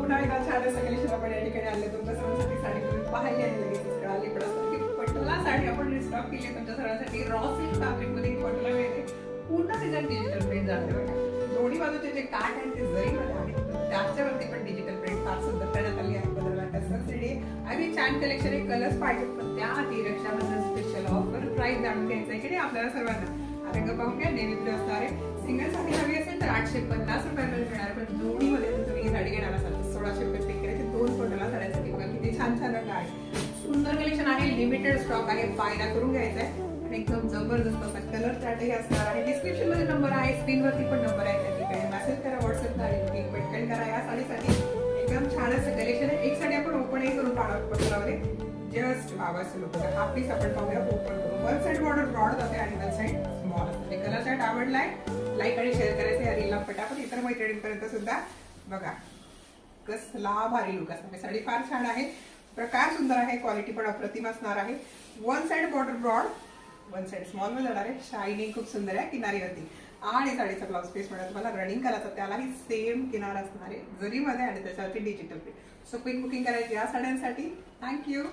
पुन्हा एकदा छान असं कलेक्शन आपण या ठिकाणी आणले. तुमच्या सर्वांसाठी साडी तुम्ही पाहिली आणि लगेचच कळाली. पण असं की पटोला साडी आपण रिस्टॉक केली तुमच्या सर्वांसाठी. रॉ सिल्क फॅब्रिक मध्ये पटोला मिळते. पूर्ण त्याच्यात डिजिटल प्रिंट झाले बघा. दोन्ही बाजूचे जे काठ आहेत ते जरीमध्ये आहेत. त्याच्यावरती पण डिजिटल प्रिंट फार सुंदर करण्यात आली आहे. बदलला कसं आणि छान कलेक्शन आहे. कलर्स पाहिजेत पण त्या आधी रक्षाबंधन स्पेशल ऑफर प्राइस जाणून घ्यायचं आहे की नाही आपल्याला सर्वांना. रंग पाहून घ्या. नेहमी असणार आहे. सिंगल साठी हवी असेल तर 850 रुपयामध्ये मिळणार. पण जोडीमध्ये जर तुम्ही ही साडी घेणार असाल तर 1600 रुपये पे करायचे. 2 पटोला साड्यांसाठी बघा किती छान छान रंग आहे. सुंदर कलेक्शन आहे. लिमिटेड स्टॉक आहे. फायदा करून घ्यायचा आहे. आणि एकदम जबरदस्त असा कलर चार्टही असणार आहे. डिस्क्रिप्शन मध्ये नंबर आहे. स्क्रीनवरती पण नंबर आहे. त्या ठिकाणी मेसेज करा. व्हॉट्सअपला बुकिंग पटकन करा. या साडीसाठी एकदम छान असं कलेक्शन आहे. एक साडी आपण ओपनही करून पाहणार पटोलामध्ये. जस्ट बाबाचे लोक हा पीस आपण पाहूया ओपन करून. वन साइड बॉर्डर ब्रॉड जाते आणि वन साइड स्मॉल असते. कलर चार्ट आवडलाय लाईक आणि शेअर करायचं या रीलला पटापट. इतर मैत्रिणींपर्यंत सुद्धा बघा कसला भारी लुक असणार. साडी फार छान आहे. प्रकार सुंदर आहे. क्वालिटी पण अप्रतिम असणार आहे. One side border broad one side small मध्ये जाणार आहे. शायनिंग खूप सुंदर आहे किनारीवरती. आणि साडीचा ब्लाउज पीस मध्ये तुम्हाला रनिंग करायचा त्यालाही सेम किनार असणार आहे जरीमध्ये आणि त्याच्यावरती digital print. So quick booking करायची या साड्यांसाठी. थँक्यू.